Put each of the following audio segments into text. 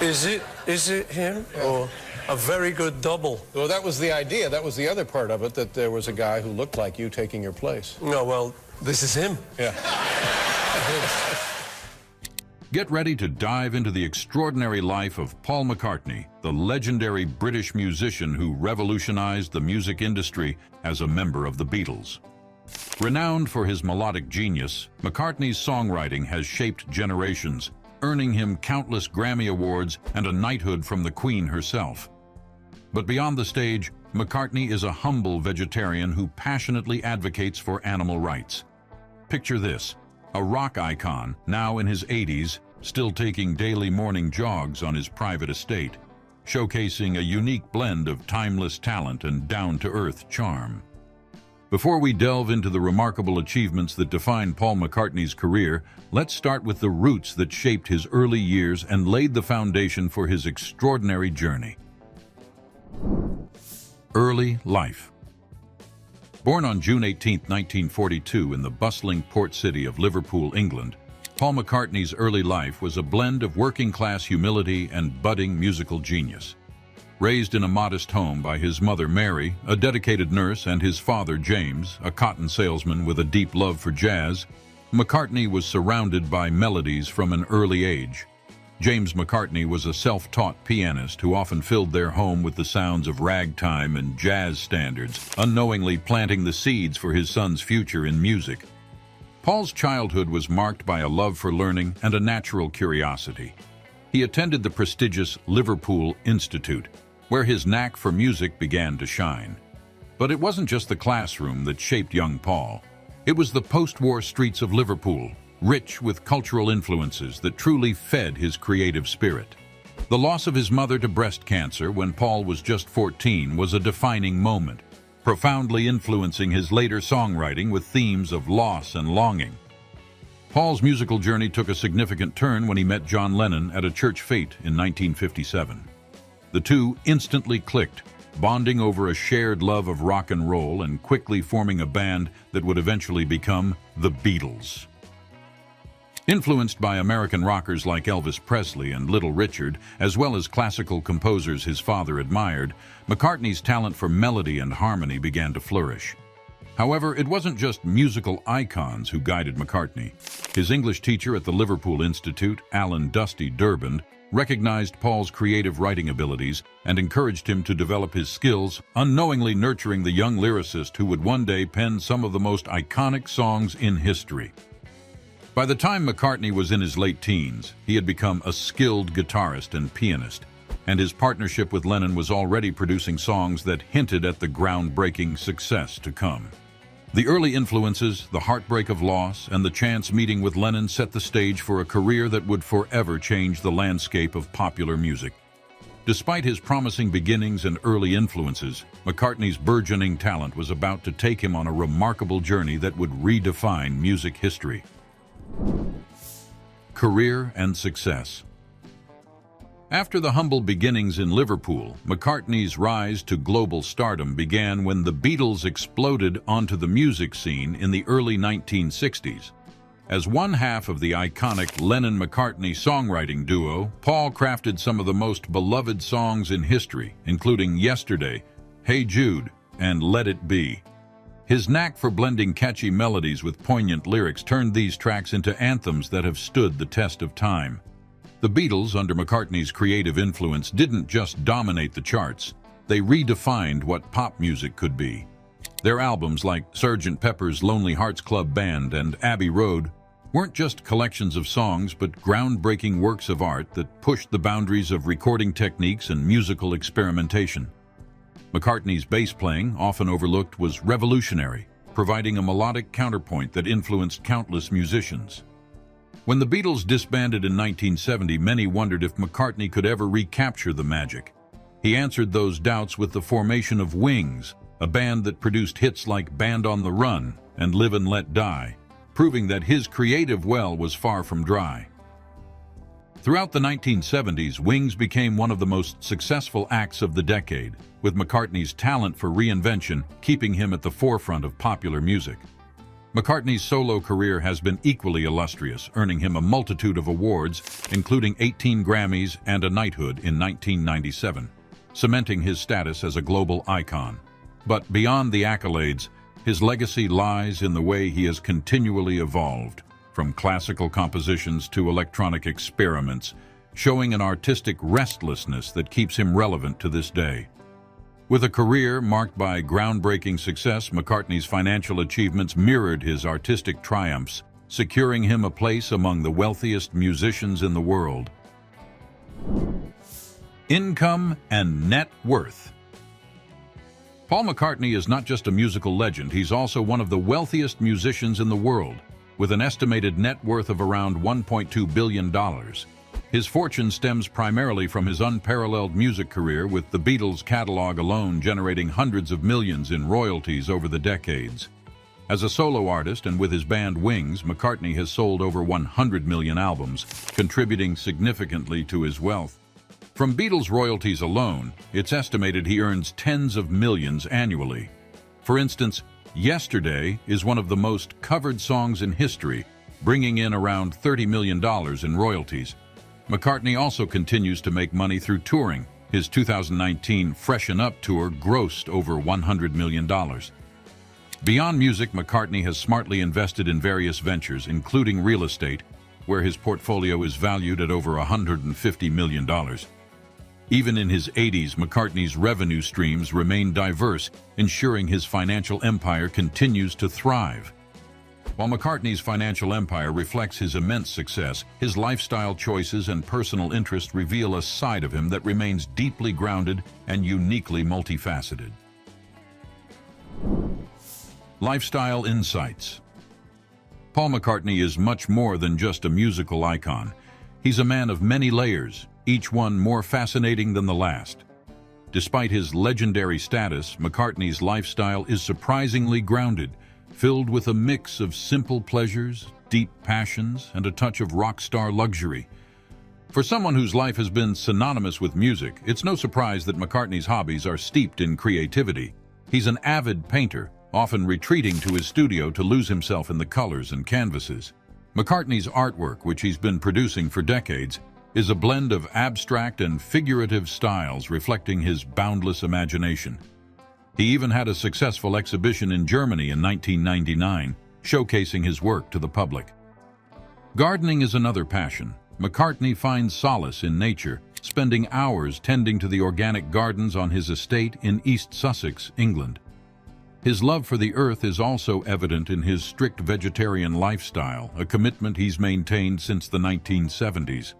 Is it him, or a very good double? Well, that was the idea. That was the other part of it, that there was a guy who looked like you taking your place. No, well, this is him. Yeah. Get ready to dive into the extraordinary life of Paul McCartney, the legendary British musician who revolutionized the music industry as a member of the Beatles. Renowned for his melodic genius, McCartney's songwriting has shaped generations, earning him countless Grammy Awards and a knighthood from the Queen herself. But beyond the stage, McCartney is a humble vegetarian who passionately advocates for animal rights. Picture this, a rock icon, now in his 80s, still taking daily morning jogs on his private estate, showcasing a unique blend of timeless talent and down-to-earth charm. Before we delve into the remarkable achievements that define Paul McCartney's career, let's start with the roots that shaped his early years and laid the foundation for his extraordinary journey. Early life. Born on June 18, 1942 in the bustling port city of Liverpool, England, Paul McCartney's early life was a blend of working-class humility and budding musical genius. Raised in a modest home by his mother Mary, a dedicated nurse, and his father James, a cotton salesman with a deep love for jazz, McCartney was surrounded by melodies from an early age. James McCartney was a self-taught pianist who often filled their home with the sounds of ragtime and jazz standards, unknowingly planting the seeds for his son's future in music. Paul's childhood was marked by a love for learning and a natural curiosity. He attended the prestigious Liverpool Institute, where his knack for music began to shine. But it wasn't just the classroom that shaped young Paul. It was the post-war streets of Liverpool, rich with cultural influences that truly fed his creative spirit. The loss of his mother to breast cancer when Paul was just 14 was a defining moment, profoundly influencing his later songwriting with themes of loss and longing. Paul's musical journey took a significant turn when he met John Lennon at a church fete in 1957. The two instantly clicked, bonding over a shared love of rock and roll and quickly forming a band that would eventually become the Beatles. Influenced by American rockers like Elvis Presley and Little Richard, as well as classical composers his father admired, McCartney's talent for melody and harmony began to flourish. However, it wasn't just musical icons who guided McCartney. His English teacher at the Liverpool Institute, Alan "Dusty" Durbin, recognized Paul's creative writing abilities and encouraged him to develop his skills, unknowingly nurturing the young lyricist who would one day pen some of the most iconic songs in history. By the time McCartney was in his late teens, he had become a skilled guitarist and pianist, and his partnership with Lennon was already producing songs that hinted at the groundbreaking success to come. The early influences, the heartbreak of loss, and the chance meeting with Lennon set the stage for a career that would forever change the landscape of popular music. Despite his promising beginnings and early influences, McCartney's burgeoning talent was about to take him on a remarkable journey that would redefine music history. Career and success. After the humble beginnings in Liverpool, McCartney's rise to global stardom began when the Beatles exploded onto the music scene in the early 1960s. As one half of the iconic Lennon-McCartney songwriting duo, Paul crafted some of the most beloved songs in history, including Yesterday, Hey Jude, and Let It Be. His knack for blending catchy melodies with poignant lyrics turned these tracks into anthems that have stood the test of time. The Beatles, under McCartney's creative influence, didn't just dominate the charts. They redefined what pop music could be. Their albums like Sgt. Pepper's Lonely Hearts Club Band and Abbey Road weren't just collections of songs, but groundbreaking works of art that pushed the boundaries of recording techniques and musical experimentation. McCartney's bass playing, often overlooked, was revolutionary, providing a melodic counterpoint that influenced countless musicians. When the Beatles disbanded in 1970, many wondered if McCartney could ever recapture the magic. He answered those doubts with the formation of Wings, a band that produced hits like Band on the Run and Live and Let Die, proving that his creative well was far from dry. Throughout the 1970s, Wings became one of the most successful acts of the decade, with McCartney's talent for reinvention keeping him at the forefront of popular music. McCartney's solo career has been equally illustrious, earning him a multitude of awards, including 18 Grammys and a knighthood in 1997, cementing his status as a global icon. But beyond the accolades, his legacy lies in the way he has continually evolved, from classical compositions to electronic experiments, showing an artistic restlessness that keeps him relevant to this day. With a career marked by groundbreaking success, McCartney's financial achievements mirrored his artistic triumphs, securing him a place among the wealthiest musicians in the world. Income and net worth. Paul McCartney is not just a musical legend, he's also one of the wealthiest musicians in the world, with an estimated net worth of around $1.2 billion. His fortune stems primarily from his unparalleled music career, with the Beatles' catalog alone generating hundreds of millions in royalties over the decades. As a solo artist and with his band Wings, McCartney has sold over 100 million albums, contributing significantly to his wealth. From Beatles royalties alone, it's estimated he earns tens of millions annually. For instance, Yesterday is one of the most covered songs in history, bringing in around $30 million in royalties. McCartney also continues to make money through touring. His 2019 Freshen Up tour grossed over $100 million. Beyond music, McCartney has smartly invested in various ventures, including real estate, where his portfolio is valued at over $150 million. Even in his 80s, McCartney's revenue streams remain diverse, ensuring his financial empire continues to thrive. While McCartney's financial empire reflects his immense success, his lifestyle choices and personal interests reveal a side of him that remains deeply grounded and uniquely multifaceted. Lifestyle insights. Paul McCartney is much more than just a musical icon. He's a man of many layers, each one more fascinating than the last. Despite his legendary status, McCartney's lifestyle is surprisingly grounded, filled with a mix of simple pleasures, deep passions, and a touch of rock star luxury. For someone whose life has been synonymous with music, it's no surprise that McCartney's hobbies are steeped in creativity. He's an avid painter, often retreating to his studio to lose himself in the colors and canvases. McCartney's artwork, which he's been producing for decades, is a blend of abstract and figurative styles reflecting his boundless imagination. He even had a successful exhibition in Germany in 1999, showcasing his work to the public. Gardening is another passion. McCartney finds solace in nature, spending hours tending to the organic gardens on his estate in East Sussex, England. His love for the earth is also evident in his strict vegetarian lifestyle, a commitment he's maintained since the 1970s.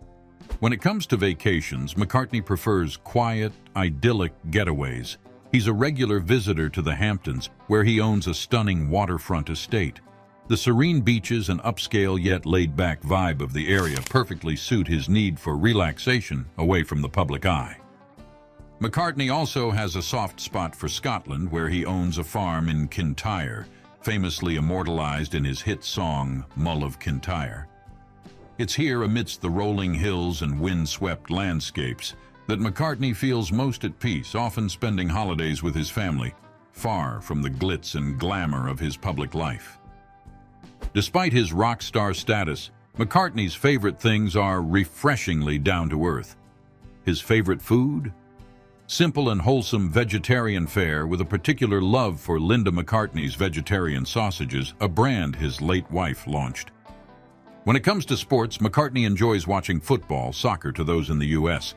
When it comes to vacations, McCartney prefers quiet, idyllic getaways. He's a regular visitor to the Hamptons, where he owns a stunning waterfront estate. The serene beaches and upscale yet laid-back vibe of the area perfectly suit his need for relaxation away from the public eye. McCartney also has a soft spot for Scotland, where he owns a farm in Kintyre, famously immortalized in his hit song, Mull of Kintyre. It's here, amidst the rolling hills and wind-swept landscapes, that McCartney feels most at peace, often spending holidays with his family, far from the glitz and glamour of his public life. Despite his rock star status, McCartney's favorite things are refreshingly down-to-earth. His favorite food? Simple and wholesome vegetarian fare with a particular love for Linda McCartney's vegetarian sausages, a brand his late wife launched. When it comes to sports, McCartney enjoys watching football, soccer to those in the U.S.,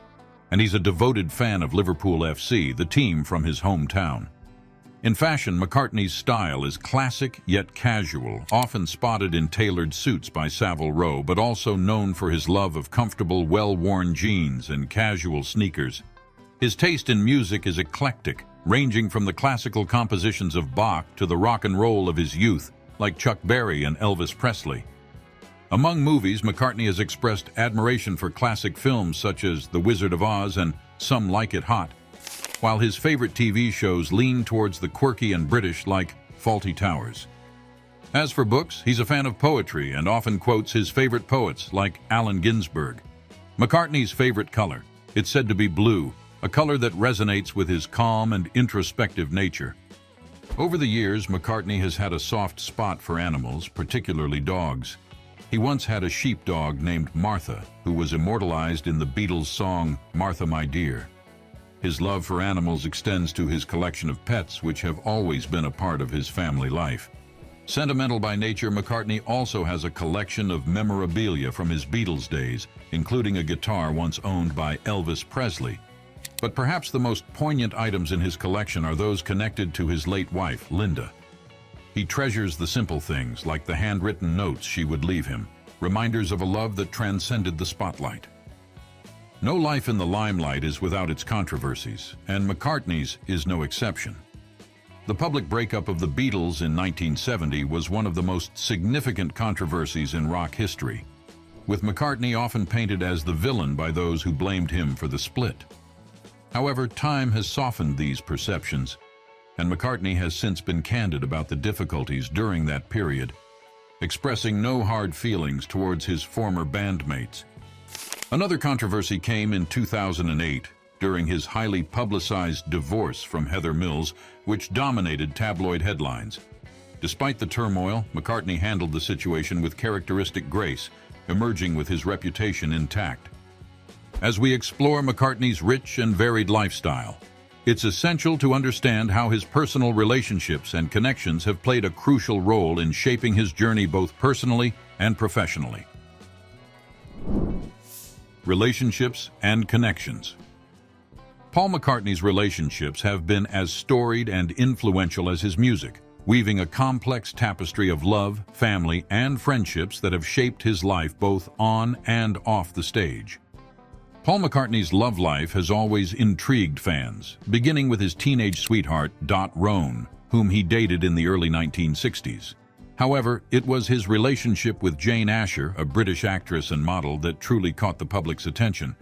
and he's a devoted fan of Liverpool FC, the team from his hometown. In fashion, McCartney's style is classic yet casual, often spotted in tailored suits by Savile Row, but also known for his love of comfortable, well-worn jeans and casual sneakers. His taste in music is eclectic, ranging from the classical compositions of Bach to the rock and roll of his youth, like Chuck Berry and Elvis Presley. Among movies, McCartney has expressed admiration for classic films such as The Wizard of Oz and Some Like It Hot, while his favorite TV shows lean towards the quirky and British, like Fawlty Towers. As for books, he's a fan of poetry and often quotes his favorite poets, like Allen Ginsberg. McCartney's favorite color, it's said to be blue, a color that resonates with his calm and introspective nature. Over the years, McCartney has had a soft spot for animals, particularly dogs. He once had a sheepdog named Martha, who was immortalized in the Beatles' song Martha, My Dear. His love for animals extends to his collection of pets, which have always been a part of his family life. Sentimental by nature, McCartney also has a collection of memorabilia from his Beatles days, including a guitar once owned by Elvis Presley. But perhaps the most poignant items in his collection are those connected to his late wife, Linda. He treasures the simple things, like the handwritten notes she would leave him, reminders of a love that transcended the spotlight. No life in the limelight is without its controversies, and McCartney's is no exception. The public breakup of the Beatles in 1970 was one of the most significant controversies in rock history, with McCartney often painted as the villain by those who blamed him for the split. However, time has softened these perceptions, and McCartney has since been candid about the difficulties during that period, expressing no hard feelings towards his former bandmates. Another controversy came in 2008 during his highly publicized divorce from Heather Mills, which dominated tabloid headlines. Despite the turmoil, McCartney handled the situation with characteristic grace, emerging with his reputation intact. As we explore McCartney's rich and varied lifestyle, it's essential to understand how his personal relationships and connections have played a crucial role in shaping his journey both personally and professionally. Relationships and connections. Paul McCartney's relationships have been as storied and influential as his music, weaving a complex tapestry of love, family, and friendships that have shaped his life both on and off the stage. Paul McCartney's love life has always intrigued fans, beginning with his teenage sweetheart, Dot Roan, whom he dated in the early 1960s. However, it was his relationship with Jane Asher, a British actress and model, that truly caught the public's attention.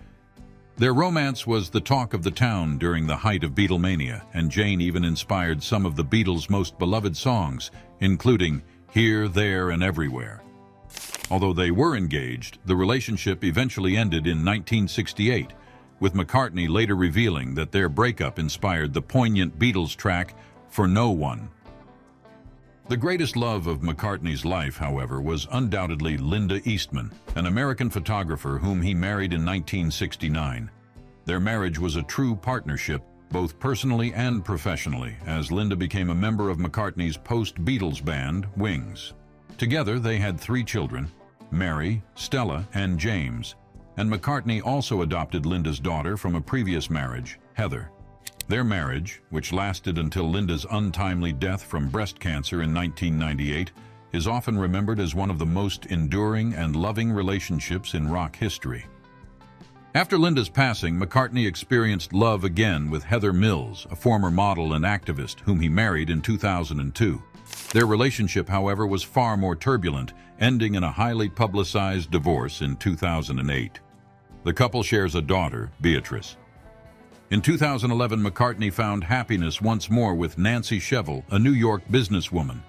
Their romance was the talk of the town during the height of Beatlemania, and Jane even inspired some of the Beatles' most beloved songs, including Here, There, and Everywhere. Although they were engaged, the relationship eventually ended in 1968, with McCartney later revealing that their breakup inspired the poignant Beatles track For No One. The greatest love of McCartney's life, however, was undoubtedly Linda Eastman, an American photographer whom he married in 1969. Their marriage was a true partnership, both personally and professionally, as Linda became a member of McCartney's post-Beatles band, Wings. Together, they had 3 children, Mary, Stella, and James, and McCartney also adopted Linda's daughter from a previous marriage, Heather. Their marriage, which lasted until Linda's untimely death from breast cancer in 1998, is often remembered as one of the most enduring and loving relationships in rock history. After Linda's passing, McCartney experienced love again with Heather Mills, a former model and activist whom he married in 2002. Their relationship, however, was far more turbulent, ending in a highly publicized divorce in 2008. The couple shares a daughter, Beatrice. In 2011, McCartney found happiness once more with Nancy Shevell, a New York businesswoman.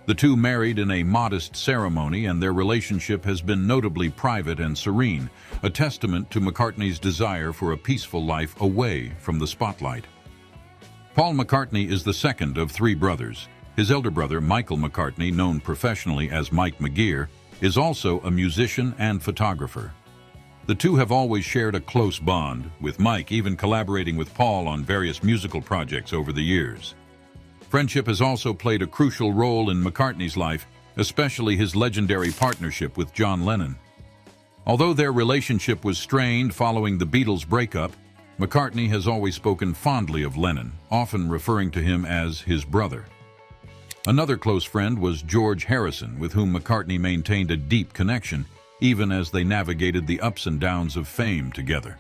The two married in a modest ceremony, and their relationship has been notably private and serene, a testament to McCartney's desire for a peaceful life away from the spotlight. Paul McCartney is the second of 3 brothers. His elder brother, Michael McCartney, known professionally as Mike McGear, is also a musician and photographer. The two have always shared a close bond, with Mike even collaborating with Paul on various musical projects over the years. Friendship has also played a crucial role in McCartney's life, especially his legendary partnership with John Lennon. Although their relationship was strained following the Beatles' breakup, McCartney has always spoken fondly of Lennon, often referring to him as his brother. Another close friend was George Harrison, with whom McCartney maintained a deep connection, even as they navigated the ups and downs of fame together.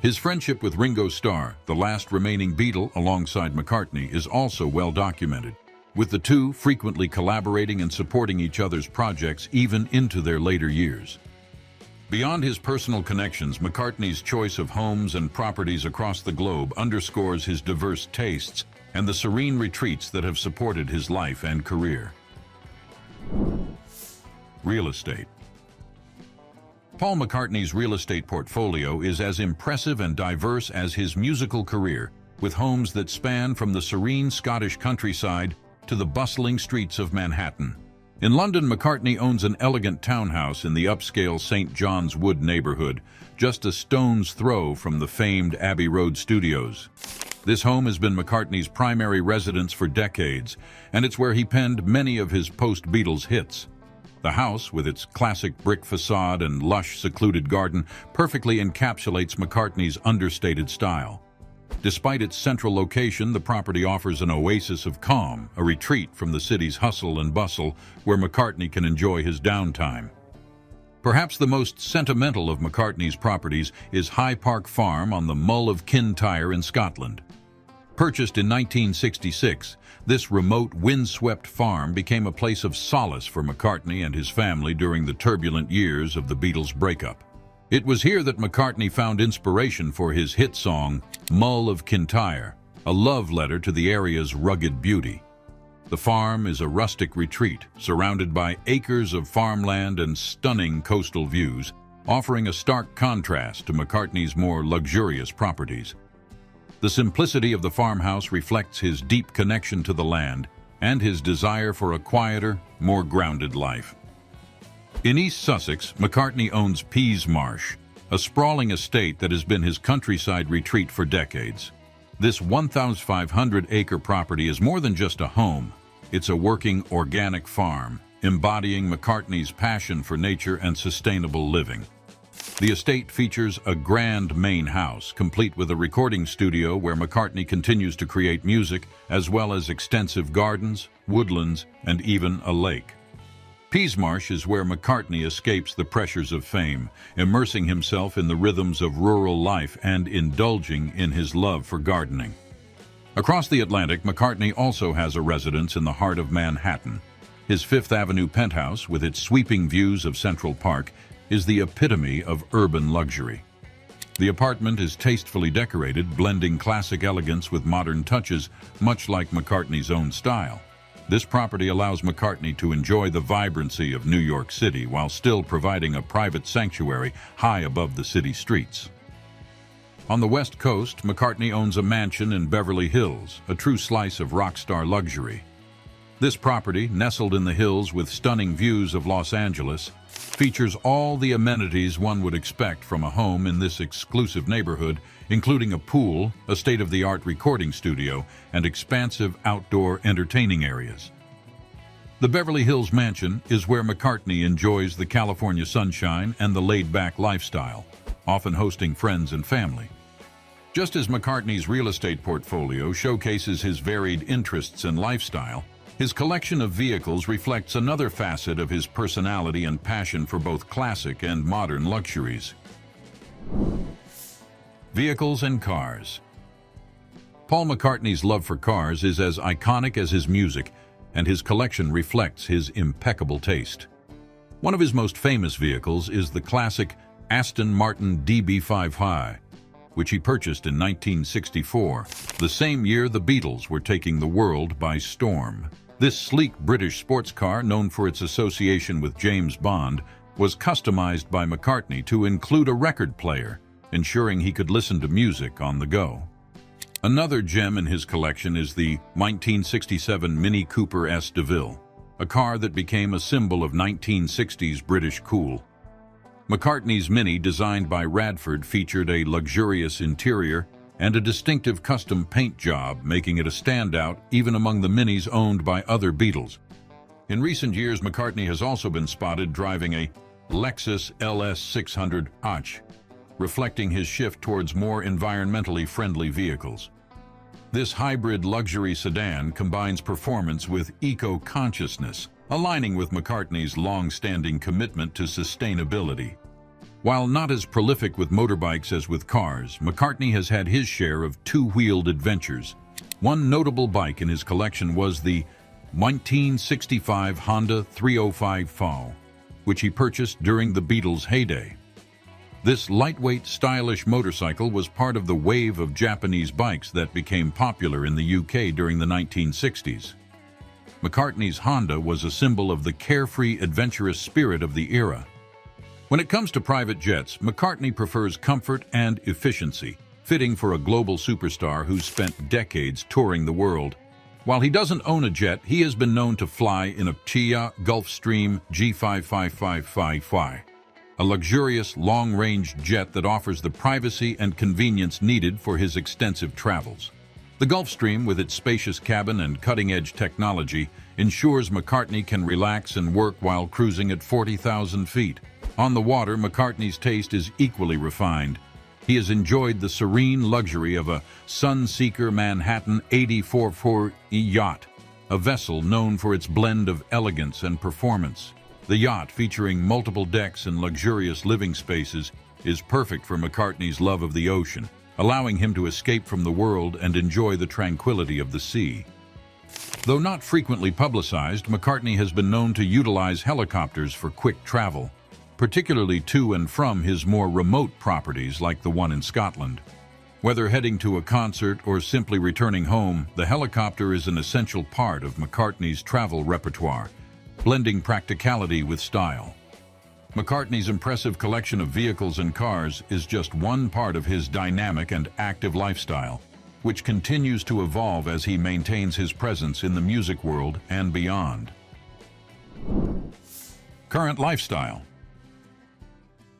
His friendship with Ringo Starr, the last remaining Beatle alongside McCartney, is also well documented, with the two frequently collaborating and supporting each other's projects even into their later years. Beyond his personal connections, McCartney's choice of homes and properties across the globe underscores his diverse tastes and the serene retreats that have supported his life and career. Real estate. Paul McCartney's real estate portfolio is as impressive and diverse as his musical career, with homes that span from the serene Scottish countryside to the bustling streets of Manhattan. In London, McCartney owns an elegant townhouse in the upscale St. John's Wood neighborhood, just a stone's throw from the famed Abbey Road studios. This home has been McCartney's primary residence for decades, and it's where he penned many of his post-Beatles hits. The house, with its classic brick facade and lush, secluded garden, perfectly encapsulates McCartney's understated style. Despite its central location, the property offers an oasis of calm, a retreat from the city's hustle and bustle, where McCartney can enjoy his downtime. Perhaps the most sentimental of McCartney's properties is High Park Farm on the Mull of Kintyre in Scotland. Purchased in 1966, this remote, windswept farm became a place of solace for McCartney and his family during the turbulent years of the Beatles' breakup. It was here that McCartney found inspiration for his hit song, Mull of Kintyre, a love letter to the area's rugged beauty. The farm is a rustic retreat, surrounded by acres of farmland and stunning coastal views, offering a stark contrast to McCartney's more luxurious properties. The simplicity of the farmhouse reflects his deep connection to the land and his desire for a quieter, more grounded life. In East Sussex, McCartney owns Pease Marsh, a sprawling estate that has been his countryside retreat for decades. This 1,500-acre property is more than just a home. It's a working, organic farm, embodying McCartney's passion for nature and sustainable living. The estate features a grand main house, complete with a recording studio where McCartney continues to create music, as well as extensive gardens, woodlands, and even a lake. Peasmarsh is where McCartney escapes the pressures of fame, immersing himself in the rhythms of rural life and indulging in his love for gardening. Across the Atlantic, McCartney also has a residence in the heart of Manhattan. His Fifth Avenue penthouse, with its sweeping views of Central Park, is the epitome of urban luxury. The apartment is tastefully decorated, blending classic elegance with modern touches, much like McCartney's own style. This property allows McCartney to enjoy the vibrancy of New York City while still providing a private sanctuary high above the city streets. On the West Coast, McCartney owns a mansion in Beverly Hills, a true slice of rock star luxury. This property, nestled in the hills with stunning views of Los Angeles, features all the amenities one would expect from a home in this exclusive neighborhood, including a pool, a state-of-the-art recording studio, and expansive outdoor entertaining areas. The Beverly Hills mansion is where McCartney enjoys the California sunshine and the laid-back lifestyle, often hosting friends and family. Just as McCartney's real estate portfolio showcases his varied interests and lifestyle, his collection of vehicles reflects another facet of his personality and passion for both classic and modern luxuries. Vehicles and cars. Paul McCartney's love for cars is as iconic as his music, and his collection reflects his impeccable taste. One of his most famous vehicles is the classic Aston Martin DB5i, which he purchased in 1964, the same year the Beatles were taking the world by storm. This sleek British sports car, known for its association with James Bond, was customized by McCartney to include a record player, ensuring he could listen to music on the go. Another gem in his collection is the 1967 Mini Cooper S. DeVille, a car that became a symbol of 1960s British cool. McCartney's Mini, designed by Radford, featured a luxurious interior and a distinctive custom paint job, making it a standout even among the Minis owned by other Beatles. In recent years, McCartney has also been spotted driving a Lexus LS600H, reflecting his shift towards more environmentally friendly vehicles. This hybrid luxury sedan combines performance with eco-consciousness, aligning with McCartney's long-standing commitment to sustainability. While not as prolific with motorbikes as with cars, McCartney has had his share of two-wheeled adventures. One notable bike in his collection was the 1965 Honda 305 FAO, which he purchased during the Beatles' heyday. This lightweight, stylish motorcycle was part of the wave of Japanese bikes that became popular in the UK during the 1960s. McCartney's Honda was a symbol of the carefree, adventurous spirit of the era. When it comes to private jets, McCartney prefers comfort and efficiency, fitting for a global superstar who's spent decades touring the world. While he doesn't own a jet, he has been known to fly in a Chia Gulfstream G5555, a luxurious, long-range jet that offers the privacy and convenience needed for his extensive travels. The Gulfstream, with its spacious cabin and cutting-edge technology, ensures McCartney can relax and work while cruising at 40,000 feet. On the water, McCartney's taste is equally refined. He has enjoyed the serene luxury of a Sunseeker Manhattan 84-foot yacht, a vessel known for its blend of elegance and performance. The yacht, featuring multiple decks and luxurious living spaces, is perfect for McCartney's love of the ocean, allowing him to escape from the world and enjoy the tranquility of the sea. Though not frequently publicized, McCartney has been known to utilize helicopters for quick travel, particularly to and from his more remote properties like the one in Scotland. Whether heading to a concert or simply returning home, the helicopter is an essential part of McCartney's travel repertoire, blending practicality with style. McCartney's impressive collection of vehicles and cars is just one part of his dynamic and active lifestyle, which continues to evolve as he maintains his presence in the music world and beyond. Current lifestyle.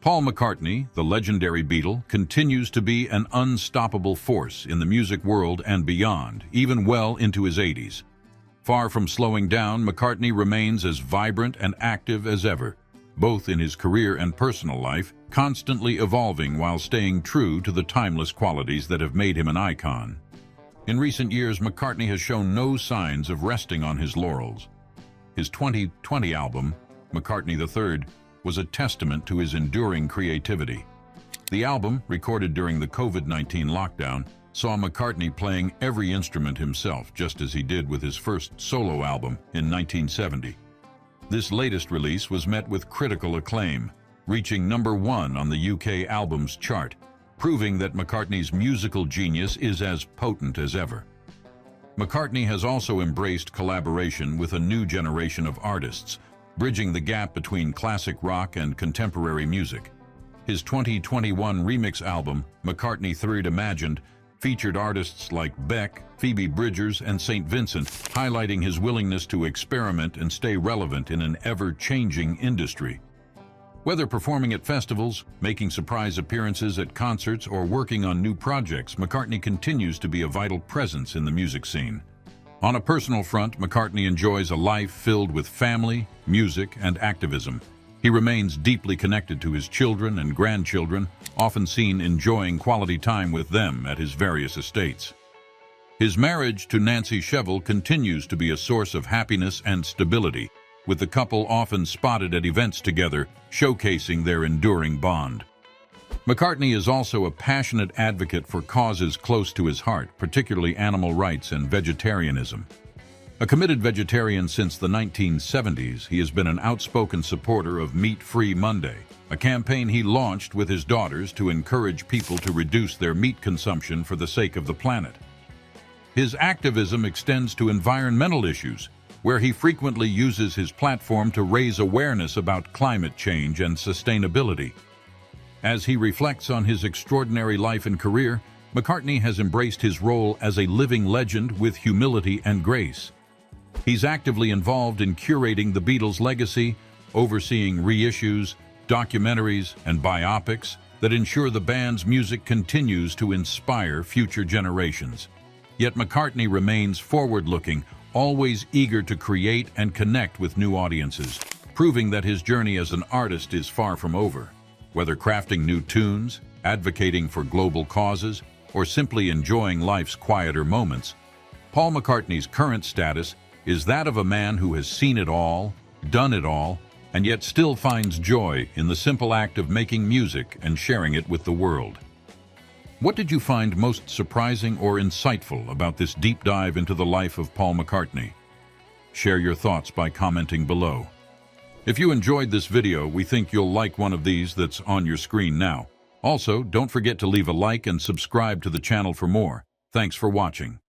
Paul McCartney, the legendary Beatle, continues to be an unstoppable force in the music world and beyond, even well into his 80s. Far from slowing down, McCartney remains as vibrant and active as ever, both in his career and personal life, constantly evolving while staying true to the timeless qualities that have made him an icon. In recent years, McCartney has shown no signs of resting on his laurels. His 2020 album, McCartney III, was a testament to his enduring creativity. The album, recorded during the COVID-19 lockdown, saw McCartney playing every instrument himself, just as he did with his first solo album in 1970. This latest release was met with critical acclaim, reaching #1 on the UK Albums Chart, proving that McCartney's musical genius is as potent as ever. McCartney has also embraced collaboration with a new generation of artists, bridging the gap between classic rock and contemporary music. His 2021 remix album, McCartney III Imagined, featured artists like Beck, Phoebe Bridgers, and St. Vincent, highlighting his willingness to experiment and stay relevant in an ever-changing industry. Whether performing at festivals, making surprise appearances at concerts, or working on new projects, McCartney continues to be a vital presence in the music scene. On a personal front, McCartney enjoys a life filled with family, music, and activism. He remains deeply connected to his children and grandchildren, often seen enjoying quality time with them at his various estates. His marriage to Nancy Shevell continues to be a source of happiness and stability, with the couple often spotted at events together, showcasing their enduring bond. McCartney is also a passionate advocate for causes close to his heart, particularly animal rights and vegetarianism. A committed vegetarian since the 1970s, he has been an outspoken supporter of Meat-Free Monday, a campaign he launched with his daughters to encourage people to reduce their meat consumption for the sake of the planet. His activism extends to environmental issues, where he frequently uses his platform to raise awareness about climate change and sustainability. As he reflects on his extraordinary life and career, McCartney has embraced his role as a living legend with humility and grace. He's actively involved in curating the Beatles' legacy, overseeing reissues, documentaries, and biopics that ensure the band's music continues to inspire future generations. Yet McCartney remains forward-looking, always eager to create and connect with new audiences, proving that his journey as an artist is far from over. Whether crafting new tunes, advocating for global causes, or simply enjoying life's quieter moments, Paul McCartney's current status is that of a man who has seen it all, done it all, and yet still finds joy in the simple act of making music and sharing it with the world. What did you find most surprising or insightful about this deep dive into the life of Paul McCartney? Share your thoughts by commenting below. If you enjoyed this video, we think you'll like one of these that's on your screen now. Also, don't forget to leave a like and subscribe to the channel for more. Thanks for watching.